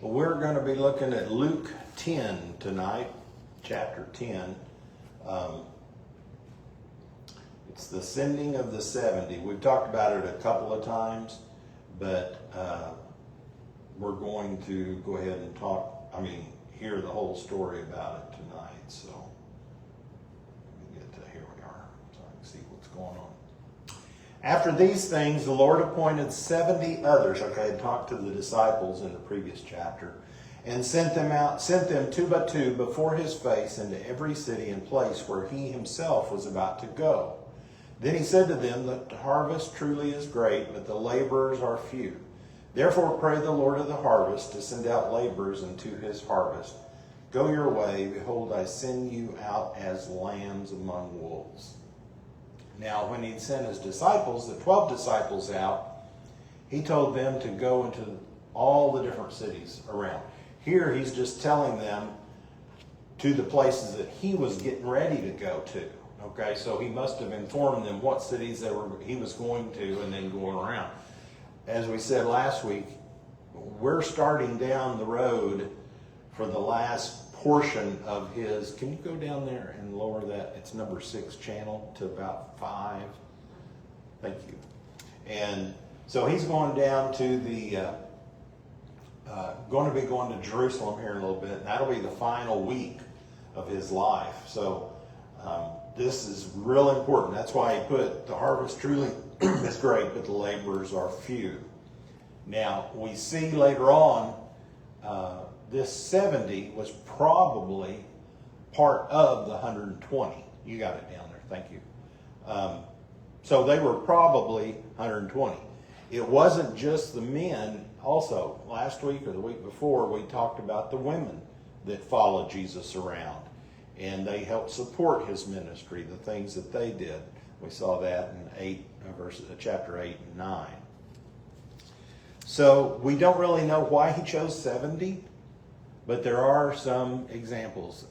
We're going to be looking at Luke 10 tonight, chapter 10. It's the sending of the 70. We've talked about it a couple of times, but we're going to go ahead and hear the whole story about it tonight. So let me get to, here we are, so I can see what's going on. After these things, the Lord appointed 70 others. Okay, I talked to the disciples in the previous chapter, and sent them two by two before his face into every city and place where he himself was about to go. Then he said to them, the harvest truly is great, but the laborers are few. Therefore pray the Lord of the harvest to send out laborers into his harvest. Go your way, behold, I send you out as lambs among wolves. Now, when he'd sent his disciples, the 12 disciples out, he told them to go into all the different cities around. Here, he's just telling them to the places that he was getting ready to go to. Okay, so he must have informed them what cities he was going to and then going around. As we said last week, we're starting down the road for the last portion of his. Can you go down there and lower that? It's number 6 channel to about 5. Thank you. And so he's going down to going to be going to Jerusalem here in a little bit. And that'll be the final week of his life. So this is real important. That's why he put the harvest truly is great, but the laborers are few. Now we see later on this 70 was probably part of the 120. You got it down there. Thank you. So they were probably 120. It wasn't just the men. Also, last week or the week before, we talked about the women that followed Jesus around. And they helped support his ministry, the things that they did. We saw that in chapter 8 and 9. So we don't really know why he chose 70. But there are some examples.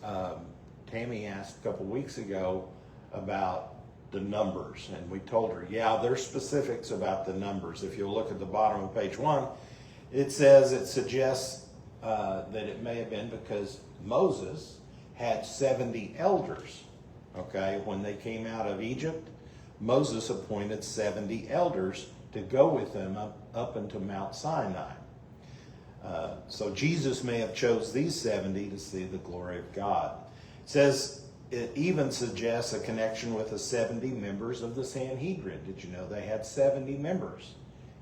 Tammy asked a couple weeks ago about the numbers, and we told her, yeah, there's specifics about the numbers. If you'll look at the bottom of page 1, it suggests that it may have been because Moses had 70 elders. Okay, when they came out of Egypt, Moses appointed 70 elders to go with them up into Mount Sinai. So Jesus may have chose these 70 to see the glory of God. It even suggests a connection with the 70 members of the Sanhedrin. Did you know they had 70 members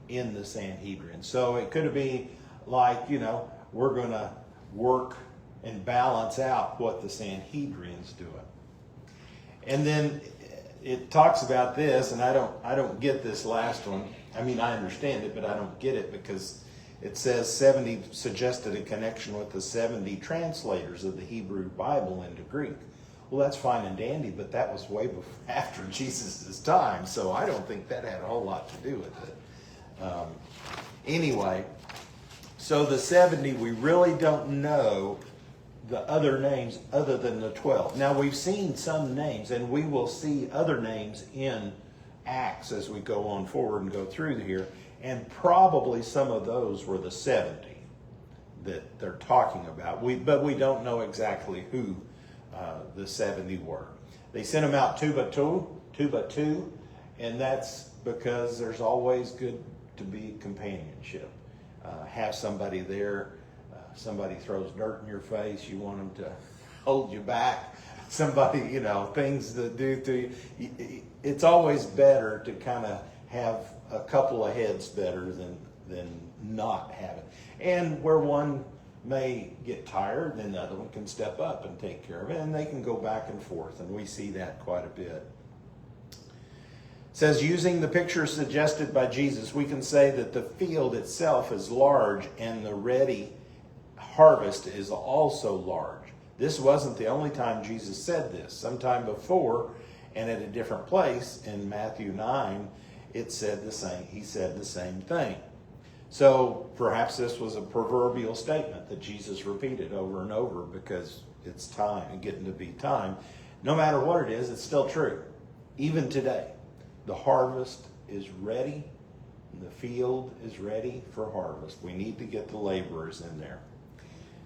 in the Sanhedrin? So it could be like, we're going to work and balance out what the Sanhedrin's doing. And then it talks about this, and I don't get this last one. I mean, I understand it, but I don't get it because it says 70 suggested a connection with the 70 translators of the Hebrew Bible into Greek. Well, that's fine and dandy, but that was way after Jesus' time, so I don't think that had a whole lot to do with it. Anyway, so the 70, we really don't know the other names other than the 12. Now, we've seen some names, and we will see other names in Acts as we go on forward and go through here. And probably some of those were the 70 that they're talking about. But we don't know exactly who the 70 were. They sent them out two by two, and that's because there's always good to be companionship. Have somebody there. Somebody throws dirt in your face, you want them to hold you back. Somebody, things to do to you. It's always better to kind of have a couple of heads better than not have it. And where one may get tired, then the other one can step up and take care of it, and they can go back and forth, and we see that quite a bit. It says, using the picture suggested by Jesus, we can say that the field itself is large and the ready harvest is also large. This wasn't the only time Jesus said this. Sometime before, and at a different place in Matthew 9, it said the same. He said the same thing. So perhaps this was a proverbial statement that Jesus repeated over and over because it's time and getting to be time. No matter what it is, it's still true. Even today, the harvest is ready. The field is ready for harvest. We need to get the laborers in there.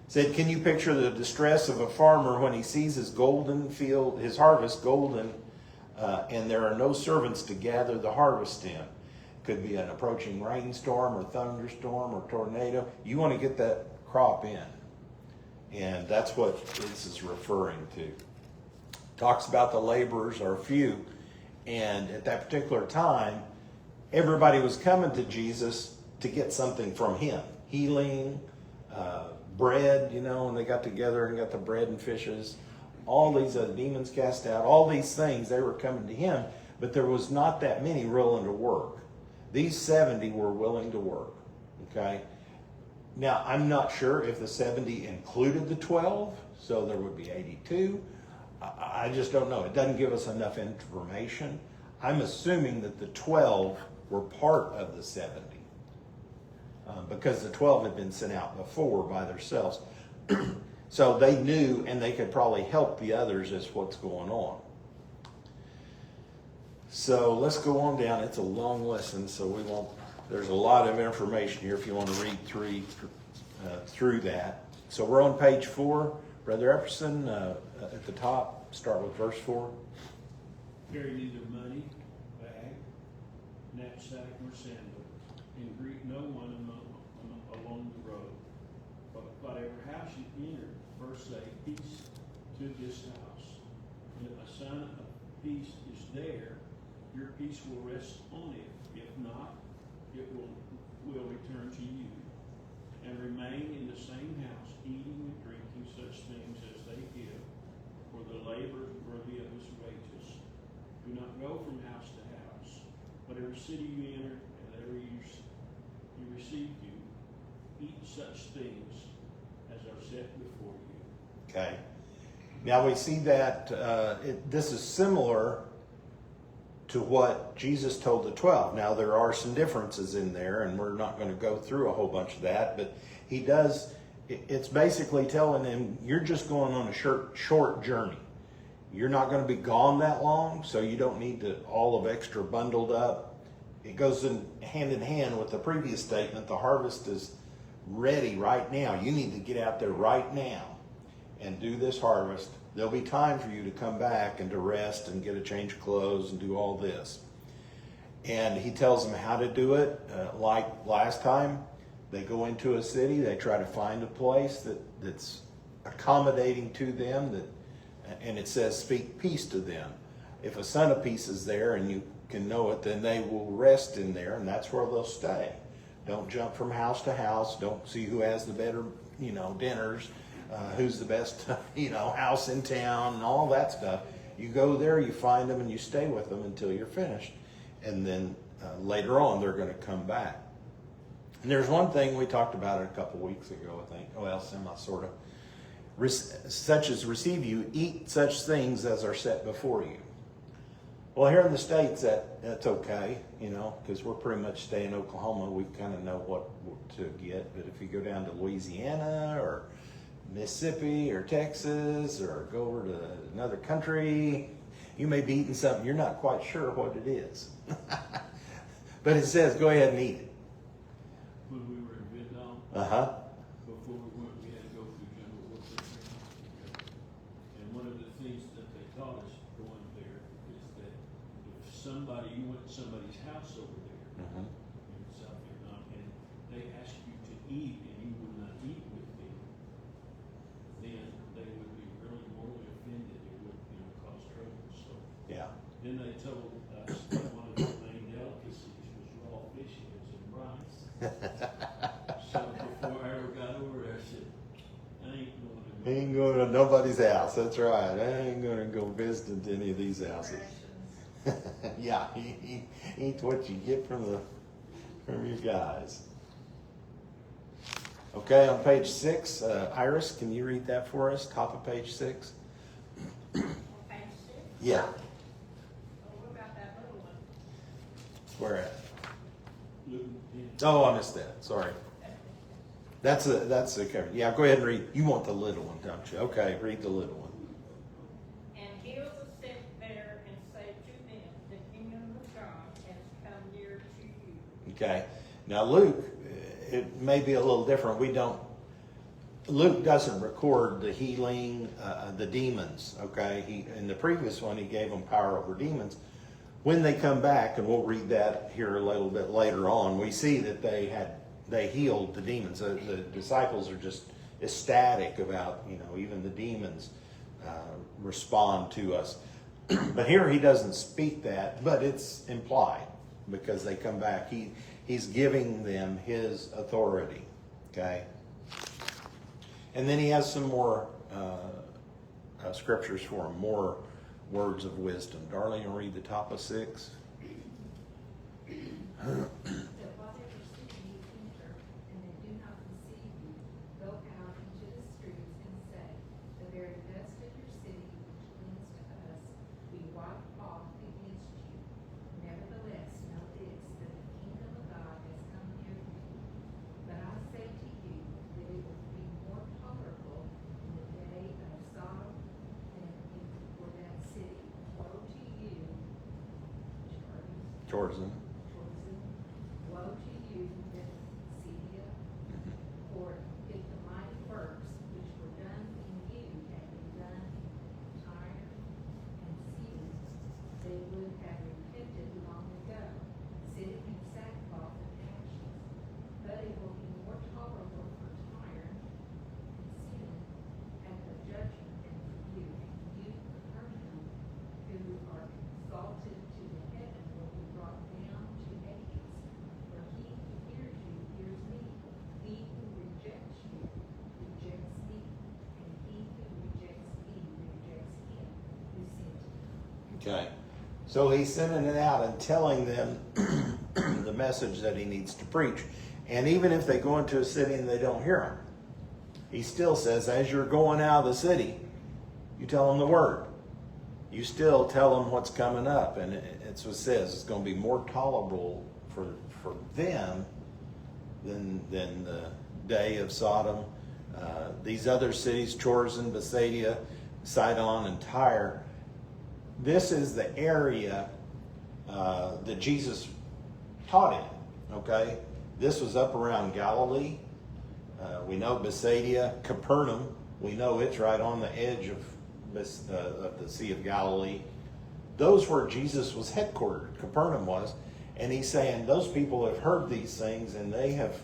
Said, can you picture the distress of a farmer when he sees his golden field, his harvest golden, and there are no servants to gather the harvest in? Could be an approaching rainstorm or thunderstorm or tornado. You want to get that crop in. And that's what this is referring to. Talks about the laborers are few. And at that particular time, everybody was coming to Jesus to get something from him. Healing, bread, and they got together and got the bread and fishes. All these demons cast out, all these things, they were coming to him. But there was not that many willing to work. These 70 were willing to work, okay? Now, I'm not sure if the 70 included the 12, so there would be 82. I just don't know. It doesn't give us enough information. I'm assuming that the 12 were part of the 70 because the 12 had been sent out before by themselves. So they knew, and they could probably help the others as what's going on. So let's go on down. It's a long lesson, so we won't. There's a lot of information here if you want to read through that. So we're on page 4. Brother Epperson, at the top, start with verse 4. Carry neither money, bag, knapsack, nor sandal, and greet no one along the road. But whatever house you enter, first say, peace to this house. And if a sign of peace is there, your peace will rest on it. If not, it will return to you. And remain in the same house, eating and drinking such things as they give, for the labor is worthy of his wages. Do not go from house to house. Whatever city you enter, and whatever you receive you, eat such things as are set before you. Okay. Now we see that this is similar to what Jesus told the 12. Now there are some differences in there, and we're not going to go through a whole bunch of that, but he does, it's basically telling them, you're just going on a short journey. You're not going to be gone that long, so you don't need to all of extra bundled up. It goes in hand with the previous statement. The harvest is ready right now. You need to get out there right now and do this harvest. There'll be time for you to come back and to rest and get a change of clothes and do all this. And he tells them how to do it. Like last time, they go into a city, they try to find a place that's accommodating to them, and it says speak peace to them. If a son of peace is there and you can know it, then they will rest in there, and that's where they'll stay. Don't jump from house to house. Don't see who has the better, dinners. Who's the best, house in town and all that stuff. You go there, you find them, and you stay with them until you're finished. And then later on, they're going to come back. And there's one thing we talked about it a couple weeks ago, I think. Well, sort of. Such as receive you, eat such things as are set before you. Well, here in the States, that's okay, because we're pretty much staying in Oklahoma. We kind of know what to get. But if you go down to Louisiana or Mississippi or Texas or go over to another country, you may be eating something you're not quite sure what it is. But it says go ahead and eat it. When we were in Vietnam, before we went, we had to go through general warfare training. And one of the things that they taught us going there is that if you went to somebody's house over there in South Vietnam, and they asked you to eat and you would not eat with them, then they would be really morally offended. It would, cause trouble. So Yeah. then they told us that one of the main delicacies was raw fish heads and rice. So before I ever got over there, I said, I ain't going to nobody's house. That's right. I ain't going to go visit any of these houses. Yeah, eat what you get from your guys. Okay, on page 6, Iris, can you read that for us? Top of page 6. On page 6? Yeah. Oh, what about that little one? Where at? Luton 10. Oh, I missed that. Sorry. That's the cover. Yeah, go ahead and read. You want the little one, don't you? Okay, read the little one. And heal the sick there and say to them, the kingdom of God has come near to you. Okay. Now Luke, it may be a little different. We don't Luke doesn't record the healing, the demons, okay? In the previous one, he gave them power over demons. When they come back, and we'll read that here a little bit later on, we see that they healed the demons. The disciples are just ecstatic about, even the demons respond to us. But here he doesn't speak that, but it's implied because they come back. He's giving them his authority, okay? And then he has some more scriptures for them, more words of wisdom. Darling, you'll read the top of 6. That whatever city you enter, and they do not receive you, go out into the streets and say, the very dust of your city which clings to us, we wipe off against you. Nevertheless, know this, that the kingdom of God has come near you. But I say to you, that it will be more tolerable in the day of Sodom than for that city. Woe to you, Chosen. Woe to you, Bethsaida, for if the mighty works which were done in you had been done in Tyre and Sidon, they would have repented long ago, sitting in sackcloth and ashes. But it will be more tolerable for Tyre and Sidon at the judgment than for you. And you, Capernaum, who are exalted to the heaven, will be brought down to Hades. For he who hears you hears me. He who rejects you rejects me. And he who rejects me rejects him who sent me. Okay. So he's sending it out and telling them the message that he needs to preach. And even if they go into a city and they don't hear him, he still says, as you're going out of the city, you tell them the word. You still tell them what's coming up. And it's what it says, it's going to be more tolerable for them than the day of Sodom. These other cities, Chorazin, Bethsaida, Sidon, and Tyre, this is the area that Jesus taught in, okay? This was up around Galilee. We know Bethsaida, Capernaum, we know it's right on the edge of the Sea of Galilee. Those where Jesus was headquartered, Capernaum was, and he's saying those people have heard these things and they have,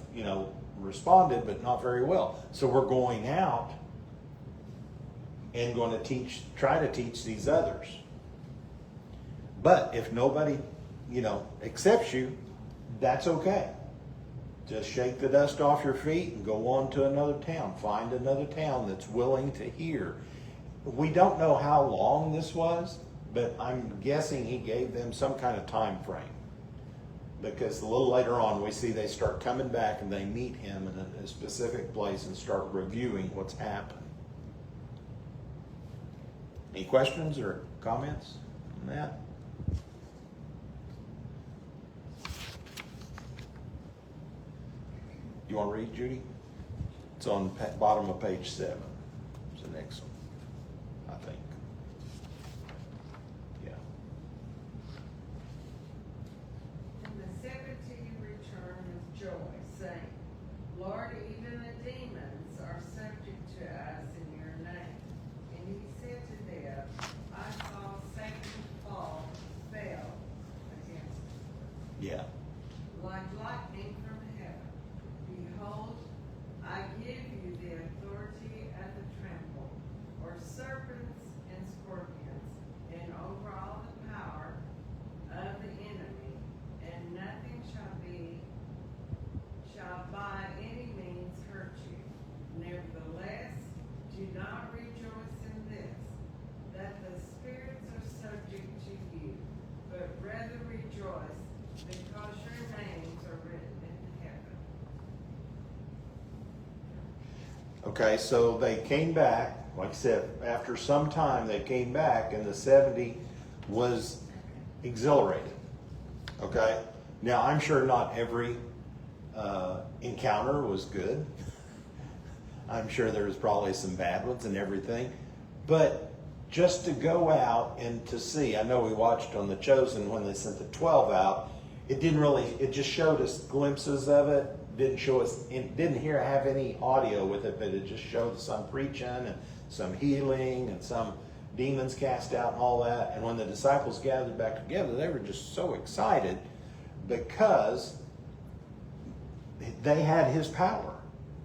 responded, but not very well. So we're going out and going to try to teach these others. But if nobody, accepts you, that's okay. Just shake the dust off your feet and go on to another town. Find another town that's willing to hear. We don't know how long this was, but I'm guessing he gave them some kind of time frame. Because a little later on, we see they start coming back and they meet him in a specific place and start reviewing what's happened. Any questions or comments on that? You want to read, Judy? It's on bottom of page 7. It's the next one, I think. Yeah. And the Sabbath return with joy, saying, Lord, even the demons are subject to us in your name. And he said to them, I saw Satan fell against him, Yeah. like lightning from heaven. Behold, I give you the authority of the trample, or serpents and scorpions, and over all the power of the enemy, and nothing shall by any means hurt you. Nevertheless, do not rejoice in this, that the spirits are subject to you, but rather rejoice because your names are written in heaven. Okay, so they came back, like I said, after some time they came back and the 70 was exhilarated. Okay, now I'm sure not every encounter was good. I'm sure there was probably some bad ones and everything, but just to go out and to see, I know we watched on The Chosen when they sent the 12 out, it just showed us glimpses of it. Didn't show us, didn't have any audio with it, but it just showed some preaching and some healing and some demons cast out and all that. And when the disciples gathered back together, they were just so excited because they had his power.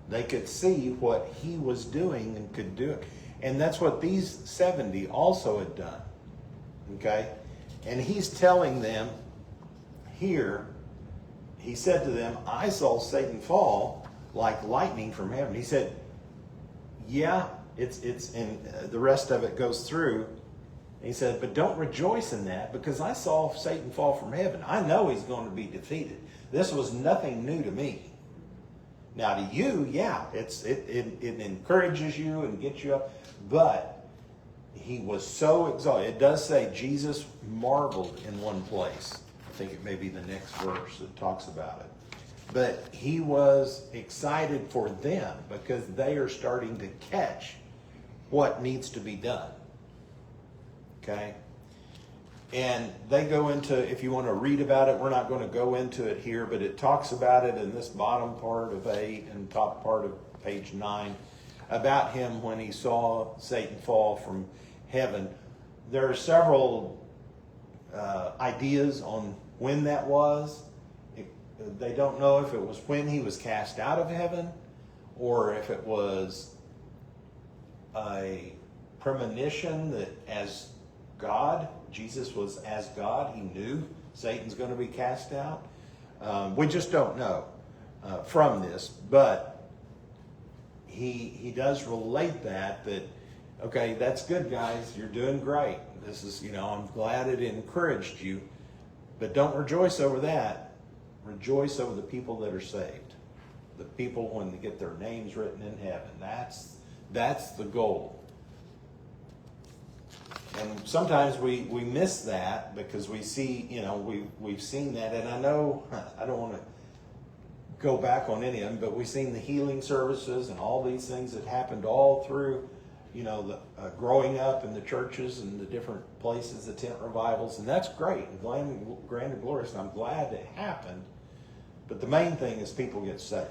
They could see what he was doing and could do it. And that's what these 70 also had done. Okay? And he's telling them here, he said to them, I saw Satan fall like lightning from heaven. He said, yeah, it's and the rest of it goes through. He said, but don't rejoice in that because I saw Satan fall from heaven. I know he's going to be defeated. This was nothing new to me. Now to you, yeah, it encourages you and gets you up, but he was so exalted. It does say Jesus marveled in one place. I think it may be the next verse that talks about it. But he was excited for them because they are starting to catch what needs to be done. Okay? And they go into, if you want to read about it, we're not going to go into it here, but it talks about it in this bottom part of 8 and top part of page 9 about him when he saw Satan fall from heaven. There are several ideas on when that was. They don't know if it was when he was cast out of heaven or if it was a premonition that as God, Jesus was as God, he knew Satan's going to be cast out. We just don't know from this, but he does relate that, okay, that's good, guys, you're doing great. This is, I'm glad it encouraged you, but don't rejoice over that. Rejoice over the people that are saved. The people when they get their names written in heaven. That's the goal. And sometimes we miss that because we see, we've seen that. And I know, I don't want to go back on any of them, but we've seen the healing services and all these things that happened all through, the growing up in the churches and the different places, the tent revivals. And that's great and grand and glorious. And I'm glad it happened. But the main thing is people get saved.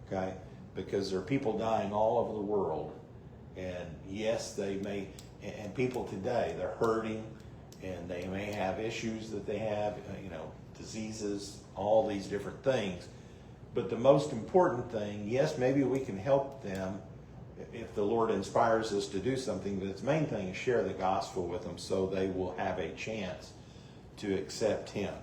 Okay? Because there are people dying all over the world. And yes, they may... And people today, they're hurting, and they may have issues that they have, diseases, all these different things. But the most important thing, yes, maybe we can help them if the Lord inspires us to do something, but the main thing is share the gospel with them so they will have a chance to accept him.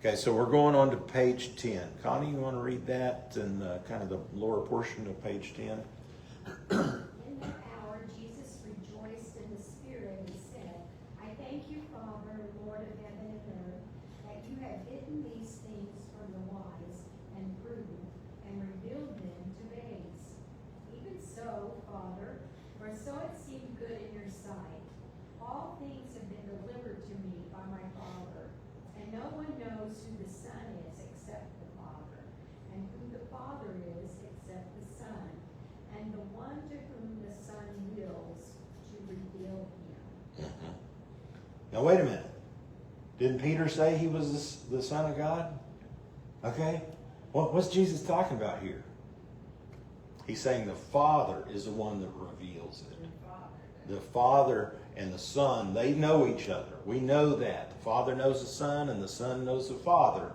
Okay, so we're going on to page 10. Connie, you want to read that and kind of the lower portion of page 10? In that hour, Jesus rejoiced in the Spirit and said, I thank you, Father, Lord of heaven and earth, that you have hidden these things from the wise and prudent and revealed them to babes. Even so, Father, for so it seemed good in your sight. All things have been delivered to me by my Father. And no one knows who the Son is except the Father, and who the Father is except the Son, and the one to whom the Son wills to reveal him. Now wait a minute. Didn't Peter say he was the Son of God? Okay. What's Jesus talking about here? He's saying the Father is the one that reveals it. The Father and the Son, they know each other. We know that. The Father knows the Son and the Son knows the Father.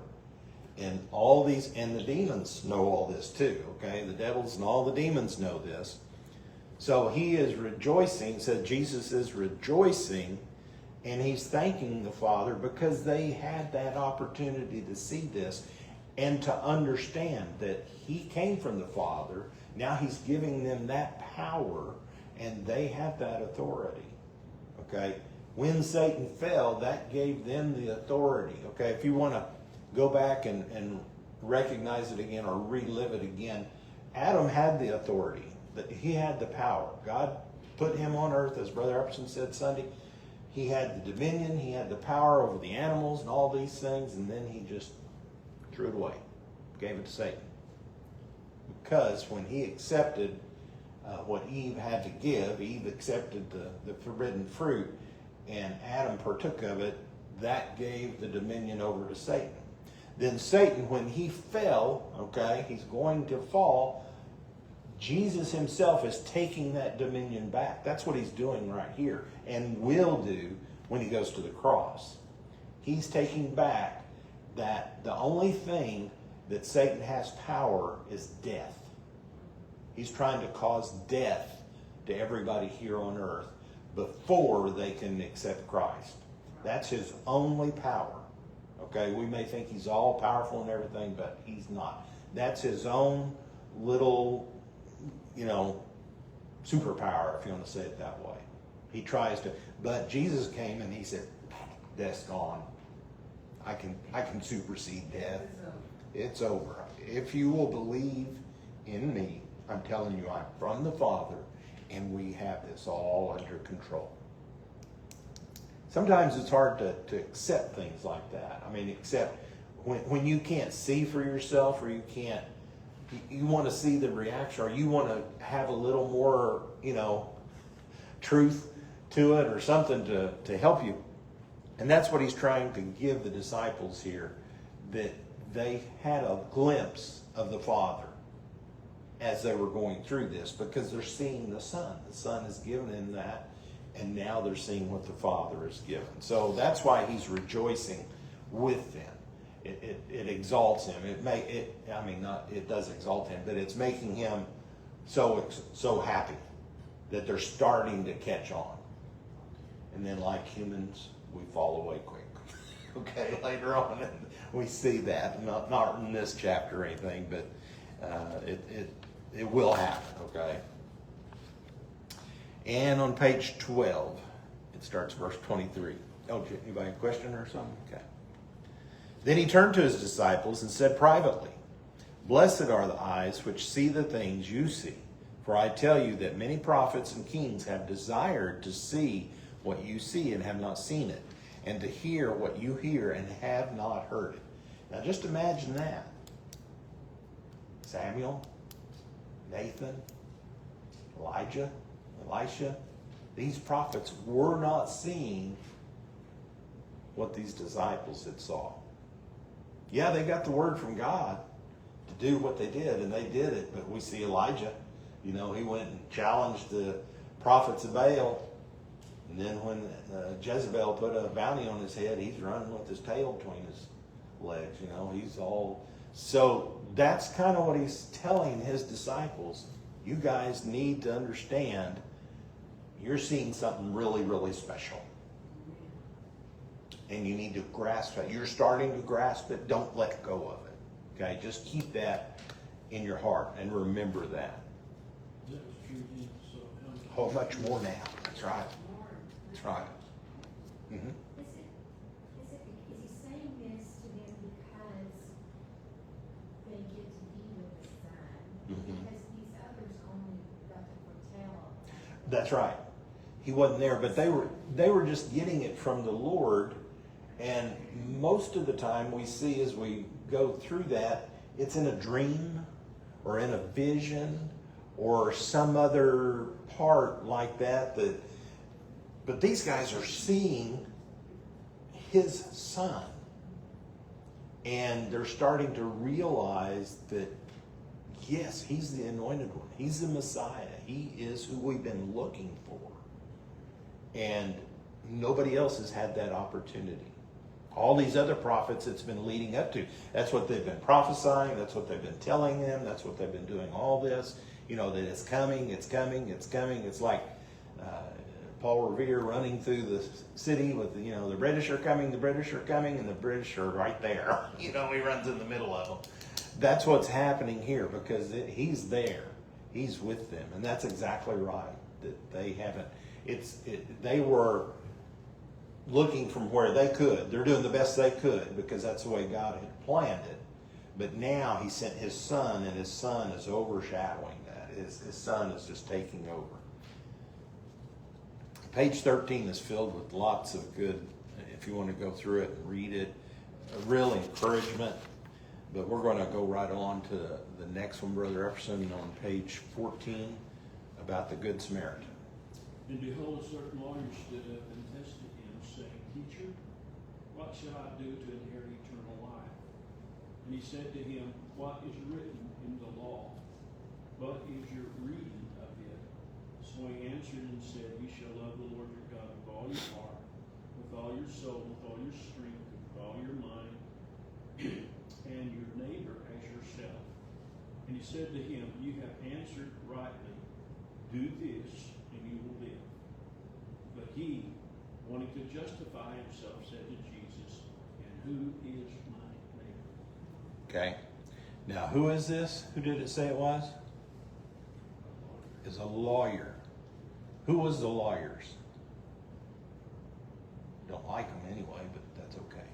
And all these, and the demons know all this too, okay? The devils and all the demons know this. So he is rejoicing, said Jesus is rejoicing, and he's thanking the Father because they had that opportunity to see this and to understand that he came from the Father. Now he's giving them that power and they have that authority. Okay? When Satan fell, that gave them the authority. Okay? If you want to go back and recognize it again or relive it again, Adam had the authority. He had the power. God put him on earth, as Brother Epperson said Sunday. He had the dominion, he had the power over the animals and all these things, and then he just threw it away, gave it to Satan. Because when he accepted what Eve had to give, Eve accepted the forbidden fruit, and Adam partook of it, that gave the dominion over to Satan. Then Satan, when he fell, okay, he's going to fall, Jesus himself is taking that dominion back. That's what he's doing right here, and will do when he goes to the cross. He's taking back that the only thing that Satan has power is death. He's trying to cause death to everybody here on earth before they can accept Christ. That's his only power. Okay, we may think he's all powerful and everything, but he's not. That's his own little, superpower, if you want to say it that way. He tries to, but Jesus came and he said, death's gone. I can supersede death. It's over. If you will believe in me, I'm telling you, I'm from the Father, and we have this all under control. Sometimes it's hard to accept things like that. I mean, except when you can't see for yourself, or you want to see the reaction, or you want to have a little more, truth to it, or something to help you. And that's what he's trying to give the disciples here, that they had a glimpse of the Father as they were going through this, because they're seeing the Son. The Son has given them that, and now they're seeing what the Father has given. So that's why he's rejoicing with them. It exalts him. It does exalt him, but it's making him so happy that they're starting to catch on. And then, like humans, we fall away quick. Okay, later on, and we see that, not in this chapter or anything, but it will happen. Okay. And on page 12, it starts verse 23. Oh, anybody have a question or something? Okay. Then he turned to his disciples and said privately, "Blessed are the eyes which see the things you see. For I tell you that many prophets and kings have desired to see what you see and have not seen it, and to hear what you hear and have not heard it." Now just imagine that. Samuel, Nathan, Elijah, Elisha, these prophets were not seeing what these disciples had saw. Yeah, they got the word from God to do what they did, and they did it, but we see Elijah, he went and challenged the prophets of Baal, and then when Jezebel put a bounty on his head, he's running with his tail between his legs, he's all... So that's kind of what he's telling his disciples. You guys need to understand you're seeing something really, really special. And you need to grasp it. You're starting to grasp it. Don't let go of it. Okay? Just keep that in your heart and remember that. That was true then, so Whole much more now. That's right. That's right. Mm-hmm. Is he saying this to them because they get to be with the Son? Mhm. Because these others only got to foretell. That's right. He wasn't there, but they were just getting it from the Lord. And most of the time we see as we go through that, it's in a dream or in a vision or some other part like that. But these guys are seeing his Son. And they're starting to realize that, yes, he's the anointed one. He's the Messiah. He is who we've been looking for. And nobody else has had that opportunity. All these other prophets it's been leading up to. That's what they've been prophesying. That's what they've been telling them. That's what they've been doing all this. That it's coming, it's coming, it's coming. It's like Paul Revere running through the city with, the British are coming, and the British are right there. He runs in the middle of them. That's what's happening here, because he's there. He's with them. And that's exactly right. That they haven't, they were looking from where they could. They're doing the best they could because that's the way God had planned it. But now he sent his Son, and his Son is overshadowing that. His Son is just taking over. Page 13 is filled with lots of good, if you want to go through it and read it, a real encouragement. But we're going to go right on to the next one, Brother Epperson, on page 14, about the Good Samaritan. And behold, a certain lawyer stood up and tested him, Teacher, what shall I do to inherit eternal life? And he said to him, what is written in the law? What is your reading of it? So he answered and said, you shall love the Lord your God with all your heart, with all your soul, with all your strength, with all your mind, and your neighbor as yourself. And he said to him, you have answered rightly. Do this, and you will live. But he, wanting to justify himself, said to Jesus, and who is my neighbor? Okay. Now, who is this? Who did it say it was? Is a lawyer. Who was the lawyers? Don't like them anyway, but that's okay.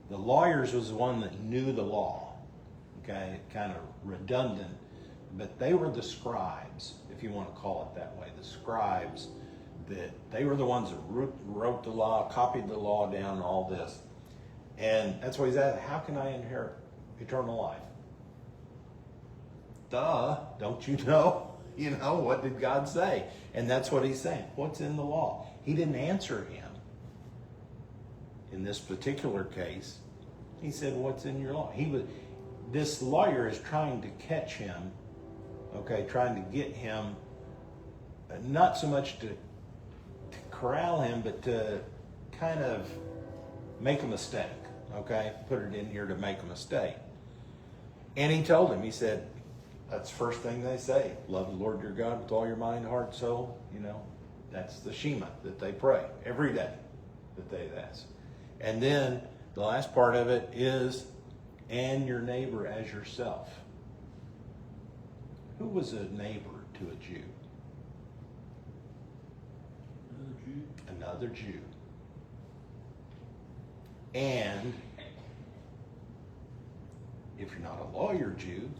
The lawyers was the one that knew the law. Okay, kind of redundant, but they were the scribes, if you want to call it that way. The scribes, that they were the ones that wrote the law, copied the law down, and all this. And that's what he's at. How can I inherit eternal life? Duh, don't you know? You know, what did God say? And that's what he's saying. What's in the law? He didn't answer him. In this particular case, he said, what's in your law? This lawyer is trying to catch him, okay, trying to get him, not so much to corral him, but to kind of make a mistake, okay? Put it in here to make a mistake. And he told him, he said, that's the first thing they say. Love the Lord your God with all your mind, heart, soul. You know, that's the Shema that they pray every day that they ask. And then the last part of it is, and your neighbor as yourself. Who was a neighbor to a Jew? Another Jew. Another Jew. And if you're not a lawyer Jew,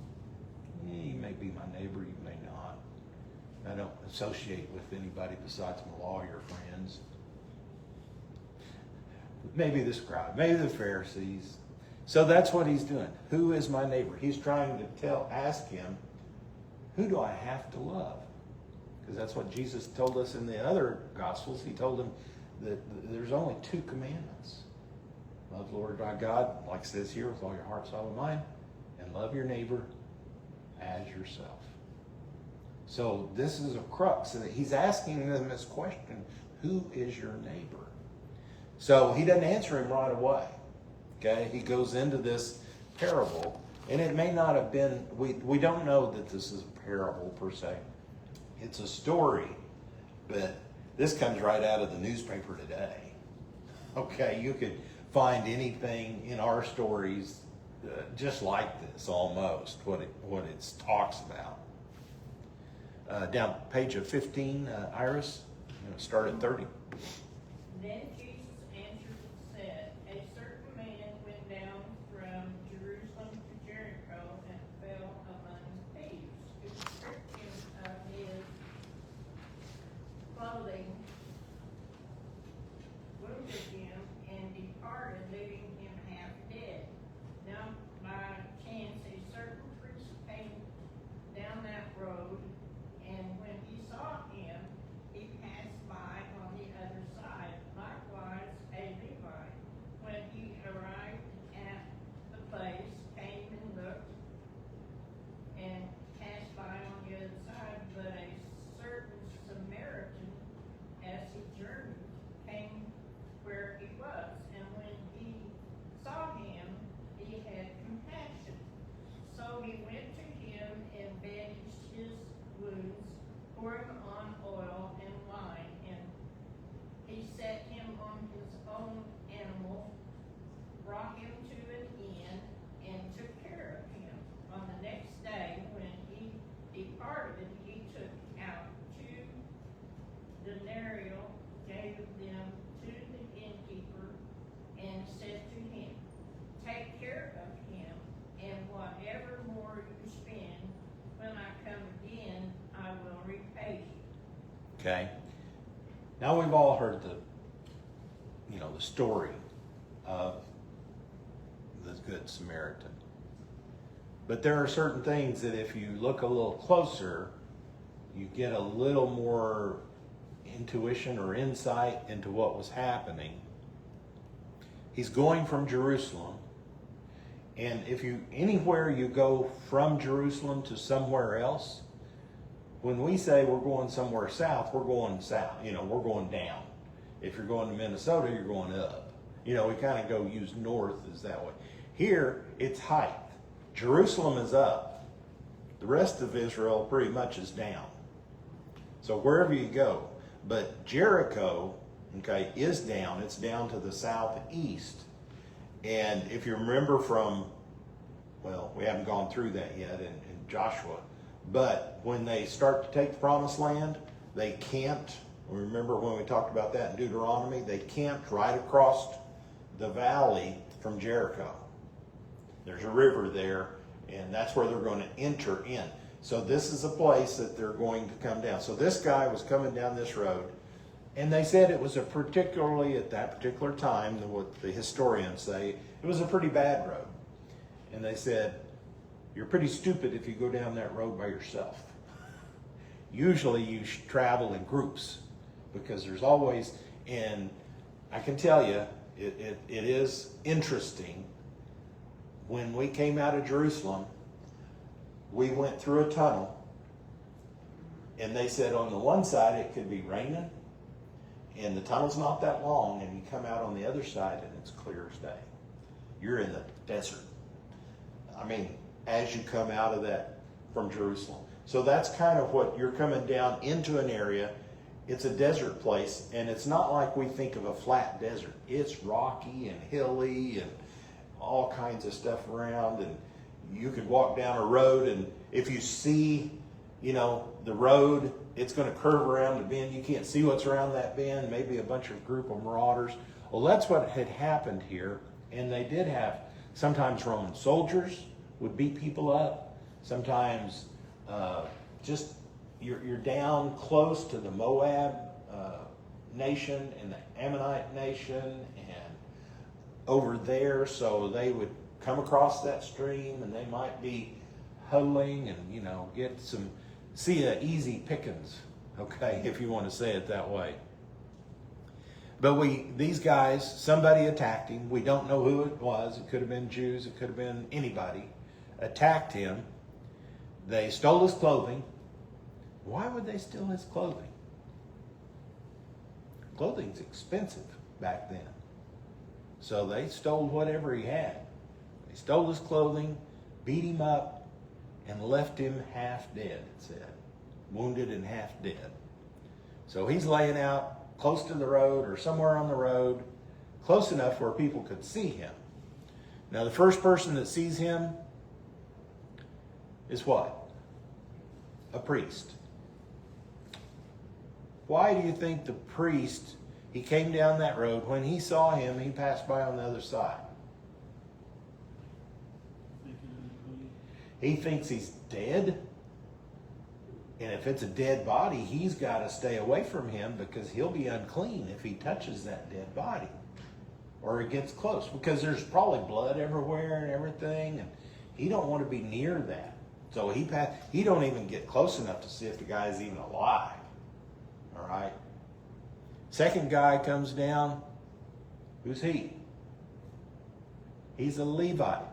you may be my neighbor, you may not. I don't associate with anybody besides my lawyer friends. Maybe the scribe, maybe the Pharisees. So that's what he's doing. Who is my neighbor? He's trying to ask him, who do I have to love? Because that's what Jesus told us in the other Gospels. He told him that there's only 2 commandments. Love the Lord thy God, like it says here, with all your heart, soul, and mind, and love your neighbor as yourself. So this is a crux. And he's asking them this question, who is your neighbor? So he doesn't answer him right away. Okay, he goes into this parable, and it may not have been, we don't know that this is a parable per se. It's a story, but this comes right out of the newspaper today. Okay, you could find anything in our stories just like this, almost, what it talks about. Down page of 15, Iris, start at 30. Then Jesus answered and said, a certain man went down from Jerusalem to Jericho and fell among thieves, who stripped him of his clothing, wounded him, and departed, leaving him half dead. Now, by chance, a certain priest came down that road, and when he saw him, he passed by on the other side. Likewise, a Levite, when he arrived at the place, came and looked, and passed by on the other side. But a certain Samaritan, as he journeyed, came where he was, and when he saw him, he had compassion. So he went to him and bandaged his wounds, pouring on oil and wine, and he set him on his own animal, brought him to an inn, and took care of him. On the next day, when he departed, he took out 2 denarii, gave them to the innkeeper, and said to him, take care of him, and whatever more you spend, when I come again, I will repay you. Okay. Now we've all heard the story of the Good Samaritan. But there are certain things that if you look a little closer, you get a little more intuition or insight into what was happening. He's going from Jerusalem. And if you, anywhere you go from Jerusalem to somewhere else, when we say we're going somewhere south, we're going south, we're going down. If you're going to Minnesota, you're going up. We kind of go use north as that way. Here, it's height. Jerusalem is up. The rest of Israel pretty much is down. So wherever you go. But Jericho, okay, is down. It's down to the southeast. And if you remember from, well, we haven't gone through that yet in Joshua, but when they start to take the promised land, they camped. Remember when we talked about that in Deuteronomy? They camped right across the valley from Jericho. There's a river there, and that's where they're going to enter in. So this is a place that they're going to come down. So this guy was coming down this road, and they said it was a particularly, at that particular time, what the historians say, it was a pretty bad road. And they said, you're pretty stupid if you go down that road by yourself. Usually you should travel in groups, because there's always, and I can tell you, it is interesting. When we came out of Jerusalem, we went through a tunnel, and they said on the one side it could be raining, and the tunnel's not that long, and you come out on the other side and it's clear as day. You're in the desert. I mean, as you come out of that from Jerusalem. So that's kind of what you're coming down into an area. It's a desert place, and it's not like we think of a flat desert. It's rocky and hilly and all kinds of stuff around, and you could walk down a road, and if you see, the road, it's going to curve around the bend. You can't see what's around that bend, maybe a bunch of group of marauders. Well, that's what had happened here, and they did have, sometimes Roman soldiers would beat people up, sometimes just you're down close to the Moab nation and the Ammonite nation and over there, so they would come across that stream and they might be huddling and get some, see a easy pickings, okay, if you want to say it that way. But these guys, somebody attacked him. We don't know who it was. It could have been Jews. It could have been anybody. Attacked him. They stole his clothing. Why would they steal his clothing? Clothing's expensive back then. So they stole whatever he had. They stole his clothing, beat him up, and left him half dead, it said. Wounded and half dead. So he's laying out close to the road or somewhere on the road, close enough where people could see him. Now the first person that sees him is what? A priest. Why do you think the priest, he came down that road, when he saw him, he passed by on the other side? He thinks he's dead. And if it's a dead body, he's got to stay away from him because he'll be unclean if he touches that dead body or it gets close, because there's probably blood everywhere and everything, and he don't want to be near that. So he don't even get close enough to see if the guy's even alive. All right. Second guy comes down. Who's he? He's a Levite.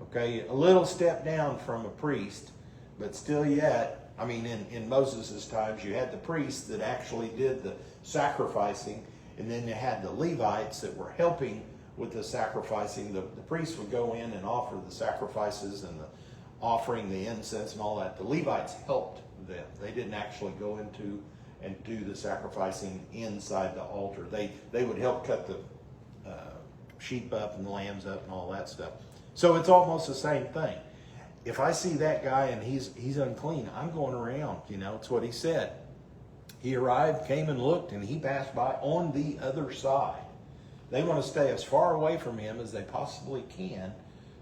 Okay, a little step down from a priest, but still yet, I mean, in Moses' times, you had the priests that actually did the sacrificing, and then you had the Levites that were helping with the sacrificing. The priests would go in and offer the sacrifices and the offering, the incense and all that. The Levites helped them. They didn't actually go into and do the sacrificing inside the altar. They would help cut the sheep up and the lambs up and all that stuff. So it's almost the same thing. If I see that guy and he's unclean, I'm going around, it's what he said. He arrived, came and looked, and he passed by on the other side. They want to stay as far away from him as they possibly can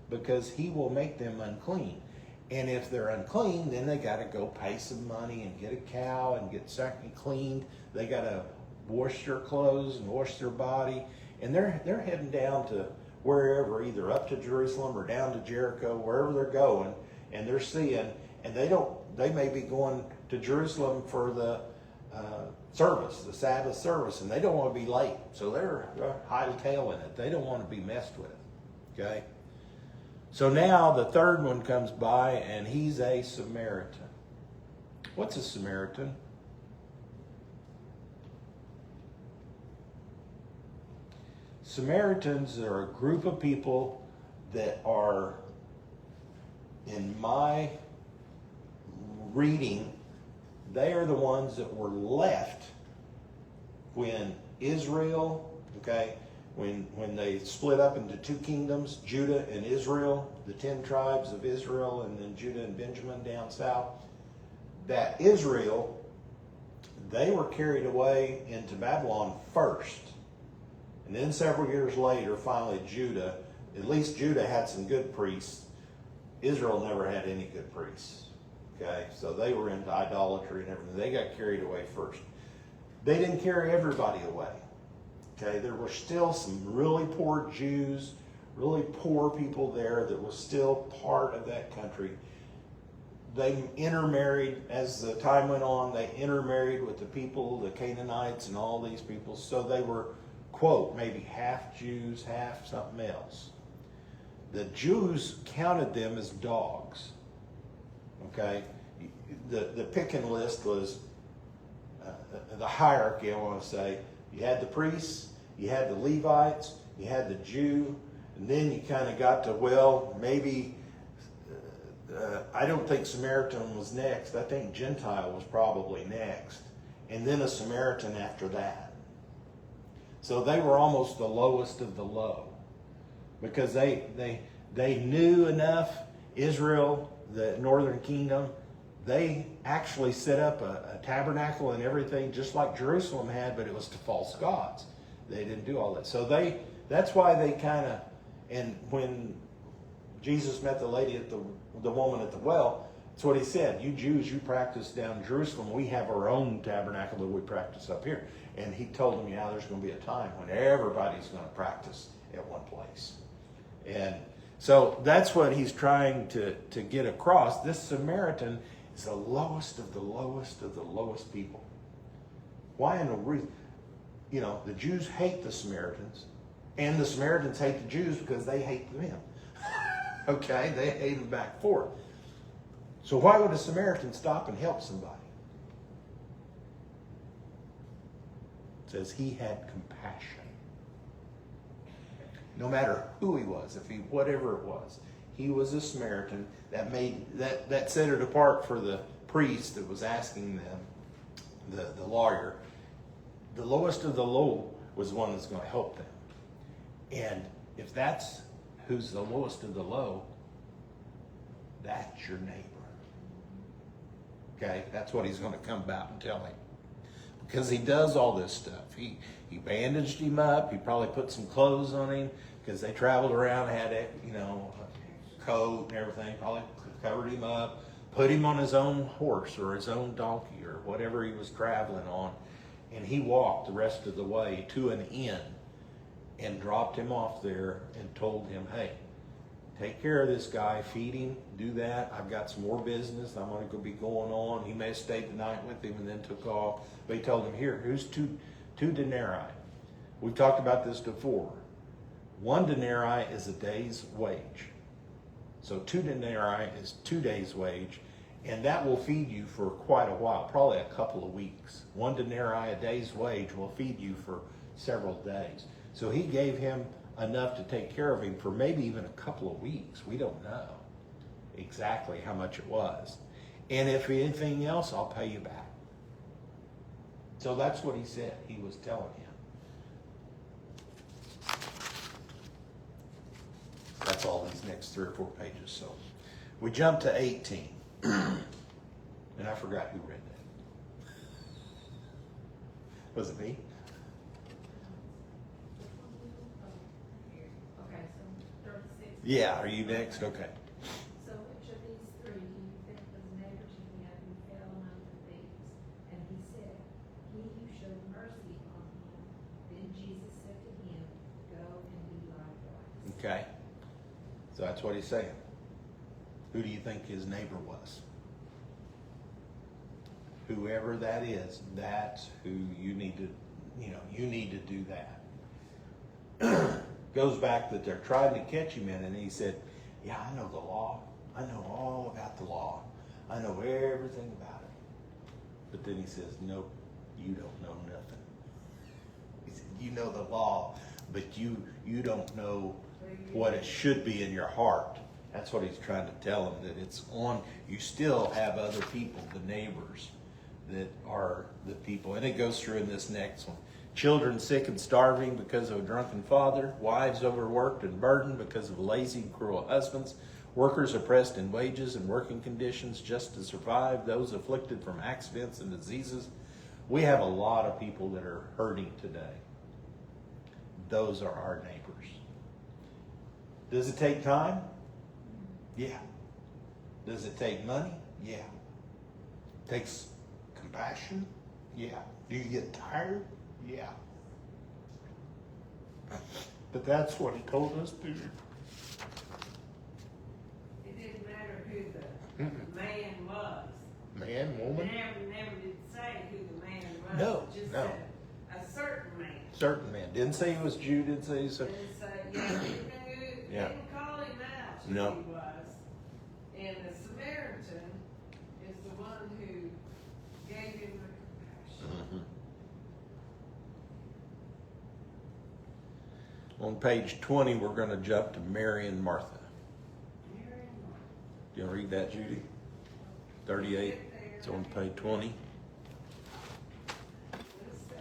because he will make them unclean. And if they're unclean, then they got to go pay some money and get a cow and get something cleaned. They got to wash their clothes and wash their body. And they're heading down to wherever, either up to Jerusalem or down to Jericho, wherever they're going, and they're seeing, and they may be going to Jerusalem for the service, the Sabbath service, and they don't want to be late. So they're hightailing it. They don't want to be messed with. Okay? So now the third one comes by, and he's a Samaritan. What's a Samaritan? Samaritans are a group of people that are, in my reading, they are the ones that were left when Israel, okay, when they split up into two kingdoms, Judah and Israel, the 10 tribes of Israel, and then Judah and Benjamin down south. That Israel, they were carried away into Babylon first. And then several years later, finally Judah, at least Judah had some good priests. Israel never had any good priests. Okay, so they were into idolatry and everything. They got carried away first. They didn't carry everybody away. Okay, there were still some really poor Jews, really poor people there that were still part of that country. They intermarried as the time went on. They intermarried with the people, the Canaanites and all these people. So they were, quote, maybe half Jews, half something else. The Jews counted them as dogs. Okay, the picking list was the hierarchy, I want to say. You had the priests, you had the Levites, you had the Jew, and then you kind of got to, well, maybe, I don't think Samaritan was next. I think Gentile was probably next. And then a Samaritan after that. So they were almost the lowest of the low. Because they knew enough. Israel, the northern kingdom, they actually set up a tabernacle and everything just like Jerusalem had, but it was to false gods. They didn't do all that. So that's why they kind of, and when Jesus met the lady at the woman at the well, that's what he said. You Jews, you practice down in Jerusalem. We have our own tabernacle that we practice up here. And he told them, yeah, there's going to be a time when everybody's going to practice at one place. And so that's what he's trying to get across. This Samaritan is the lowest of the lowest of the lowest people. Why in the reason? You know, the Jews hate the Samaritans, and the Samaritans hate the Jews because they hate them. Okay, they hate them back for it. So why would a Samaritan stop and help somebody? It says he had compassion. No matter who he was, if he whatever it was, he was a Samaritan. That set it apart for the priest that was asking them, the lawyer. The lowest of the low was the one that's going to help them. And if that's who's the lowest of the low, that's your neighbor. Okay, that's what he's going to come about and tell him. Because he does all this stuff. He bandaged him up. He probably put some clothes on him because they traveled around, had a coat and everything. Probably covered him up, put him on his own horse or his own donkey or whatever he was traveling on, and he walked the rest of the way to an inn and dropped him off there and told him, hey, take care of this guy, feed him, do that. I've got some more business I'm going to be going on. He may have stayed the night with him and then took off. But he told him, here's two denarii. We've talked about this before. 1 denarii is a day's wage. So 2 denarii is 2 days' wage. And that will feed you for quite a while, probably a couple of weeks. 1 denarii, a day's wage, will feed you for several days. So he gave him enough to take care of him for maybe even a couple of weeks. We don't know exactly how much it was. And if anything else, I'll pay you back. So that's what he said. He was telling him. That's all these next 3 or 4 pages. So we jump to 18. And I forgot who read that. Was it me? Okay, so 36. Yeah, are you next? Okay. So which of these 3 do you think was neighbor to him who fell among the thieves? And he said, he who showed mercy on him. Then Jesus said to him, go and do likewise. Okay. So that's what he's saying. Who do you think his neighbor was? whoever that is, that's who you need to, you need to do that. Goes back that they're trying to catch him in, and he said, yeah, I know the law. I know all about the law. I know everything about it. But then he says, nope, you don't know nothing. He said, you know the law, but you don't know what it should be in your heart. That's what he's trying to tell them, that it's on, you still have other people, the neighbors, that are the people. And it goes through in this next one. Children sick and starving because of a drunken father, wives overworked and burdened because of lazy and cruel husbands, workers oppressed in wages and working conditions just to survive, those afflicted from accidents and diseases. We have a lot of people that are hurting today. Those are our neighbors. Does it take time? Yeah. Does it take money? Yeah. Takes compassion? Yeah. Do you get tired? Yeah. But that's what he told us to do. It didn't matter who the man was. Man, woman? Never did say who the man was. No, It just no. said a certain man. Certain man. Didn't say he was Jew, didn't say he was... Didn't say, yeah, Yeah. didn't call him out who No. he was. And the Samaritan is the one who gave him the compassion. On page 20, we're going to jump to Mary and Martha. Mary and Martha. Do you want to read that, Judy? 38. It's on page 20. Let's see.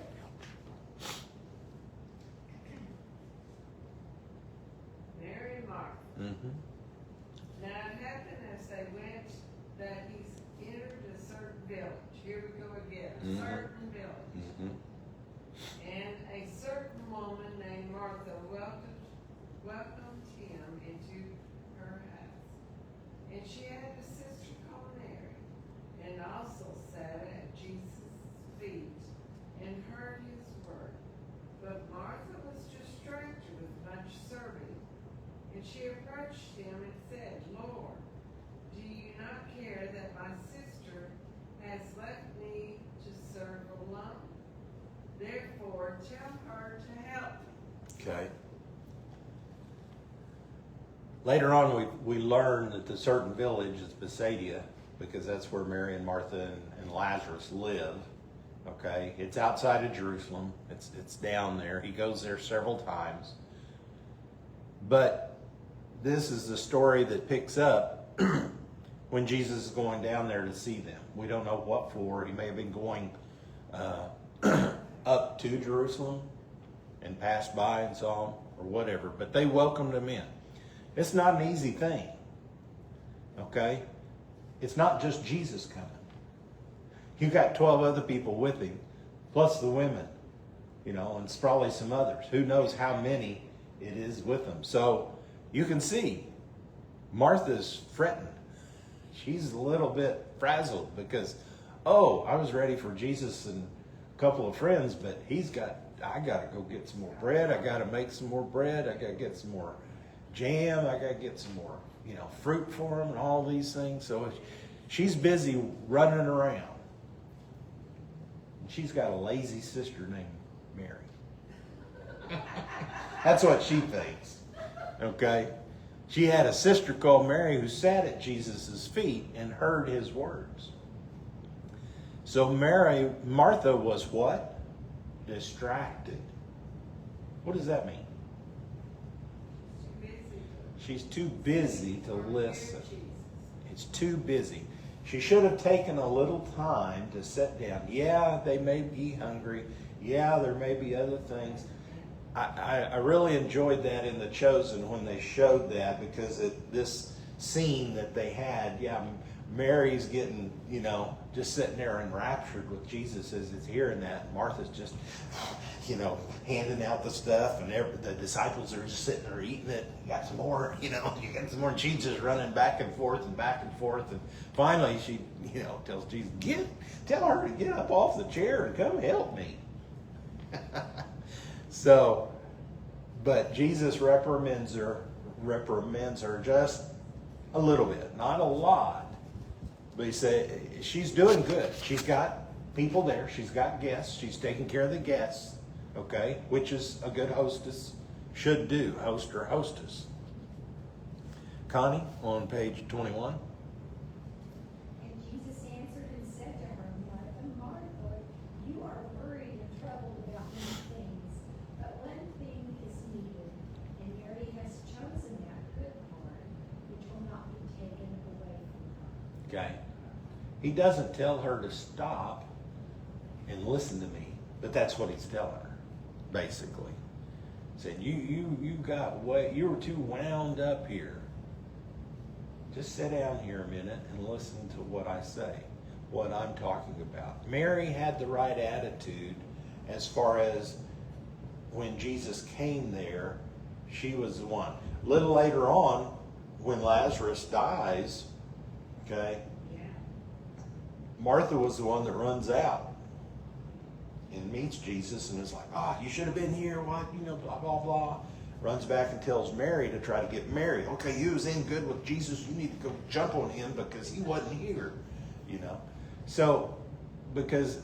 Mary and Martha. Mm-hmm. Now it happened as they went that he entered a certain village. Here we go again, a Mhm. certain village. Mm-hmm. And a certain woman named Martha welcomed him into her house. And she had a sister called Mary, and also sat at Jesus' feet and heard his word. But Martha was distracted with much serving. And she approached him and said, Lord, do you not care that my sister has left me to serve alone? Therefore, tell her to help me. Okay. Later on, we learn that the certain village is Bethsaida, because that's where Mary and Martha and Lazarus live. Okay, it's outside of Jerusalem. It's down there. He goes there several times. But this is the story that picks up when Jesus is going down there to see them. We don't know what for. He may have been going up to Jerusalem and passed by and saw them or whatever. But they welcomed him in. It's not an easy thing. Okay? It's not just Jesus coming. You got 12 other people with him, plus the women, and probably some others. Who knows how many it is with them. So you can see Martha's fretting. She's a little bit frazzled because, I was ready for Jesus and a couple of friends, but I got to go get some more bread. I got to make some more bread. I got to get some more jam. I got to get some more, fruit for them and all these things. So she's busy running around. She's got a lazy sister named Mary. That's what she thinks. Okay? She had a sister called Mary who sat at Jesus' feet and heard his words. So Martha was what? Distracted. What does that mean? She's too busy to listen. It's too busy. She should have taken a little time to sit down. Yeah, they may be hungry. Yeah, there may be other things. I really enjoyed that in The Chosen when they showed that, because this scene that they had, Mary's getting, just sitting there enraptured with Jesus as it's hearing that. Martha's just, handing out the stuff, and the disciples are just sitting there eating it. You got some more, you got some more. And she's just running back and forth. And finally she, tells Jesus, tell her to get up off the chair and come help me. So, but Jesus reprimands her just a little bit, not a lot, But he said, she's doing good. She's got people there. She's got guests. She's taking care of the guests, okay? Which is a good hostess should do, host or hostess. Connie, on page 21. And Jesus answered and said to her, Martha, Martha, you are worried and troubled about many things, but one thing is needed, and Mary has chosen that good part, which will not be taken away from her. Okay. He doesn't tell her to stop and listen to me, but that's what he's telling her, basically. Saying, you were too wound up here. Just sit down here a minute and listen to what I say, what I'm talking about. Mary had the right attitude as far as when Jesus came there, she was the one. A little later on, when Lazarus dies, okay, Yeah. Martha was the one that runs out and meets Jesus and is like, you should have been here, what, blah, blah, blah. Runs back and tells Mary to try to get Mary. Okay, you was in good with Jesus. You need to go jump on him because he wasn't here, So, because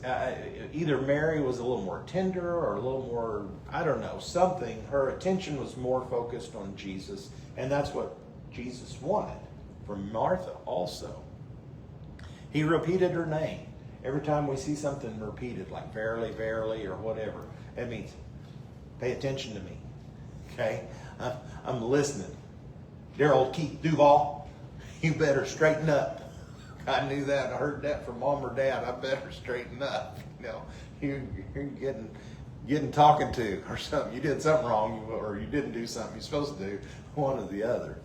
either Mary was a little more tender or a little more, I don't know, something. Her attention was more focused on Jesus. And that's what Jesus wanted from Martha also. He repeated her name. Every time we see something repeated, like verily, verily, or whatever, that means pay attention to me. Okay? I'm listening. Dear old Keith Duval, you better straighten up. I knew that. I heard that from mom or dad. I better straighten up. You're getting talking to or something. You did something wrong or you didn't do something you're supposed to do, one or the other.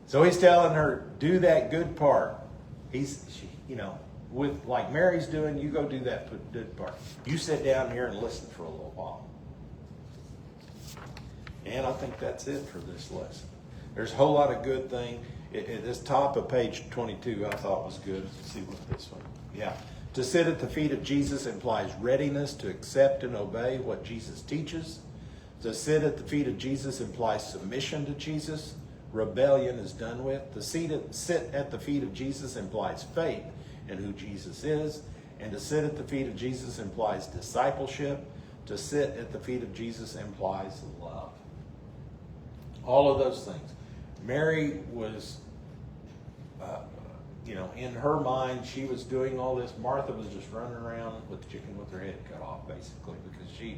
So he's telling her, do that good part. With like Mary's doing, you go do that good part. You sit down here and listen for a little while. And I think that's it for this lesson. There's a whole lot of good thing. This top of page 22 I thought was good. Let's see what this one. Yeah. To sit at the feet of Jesus implies readiness to accept and obey what Jesus teaches. To sit at the feet of Jesus implies submission to Jesus. Rebellion is done with. To sit at the feet of Jesus implies faith in who Jesus is. And to sit at the feet of Jesus implies discipleship. To sit at the feet of Jesus implies love. All of those things. Mary was, in her mind, she was doing all this. Martha was just running around with the chicken with her head cut off, basically, because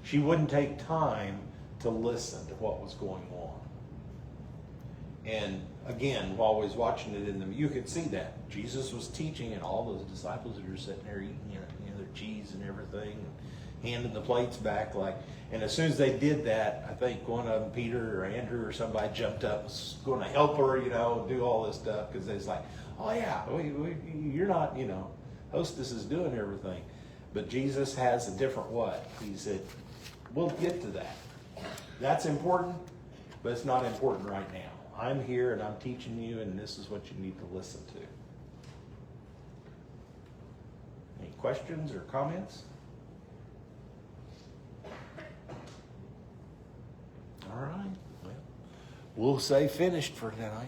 she wouldn't take time to listen to what was going on. And again, while I was watching it you could see that Jesus was teaching, and all those disciples that are sitting there eating, their cheese and everything, and handing the plates back, and as soon as they did that, I think one of them, Peter or Andrew or somebody, jumped up, was going to help her, do all this stuff, because it's like, oh yeah, you're not, hostess is doing everything. But Jesus has a different what? He said, we'll get to that. That's important, but it's not important right now. I'm here and I'm teaching you, and this is what you need to listen to. Any questions or comments? All right. Well, we'll say finished for tonight.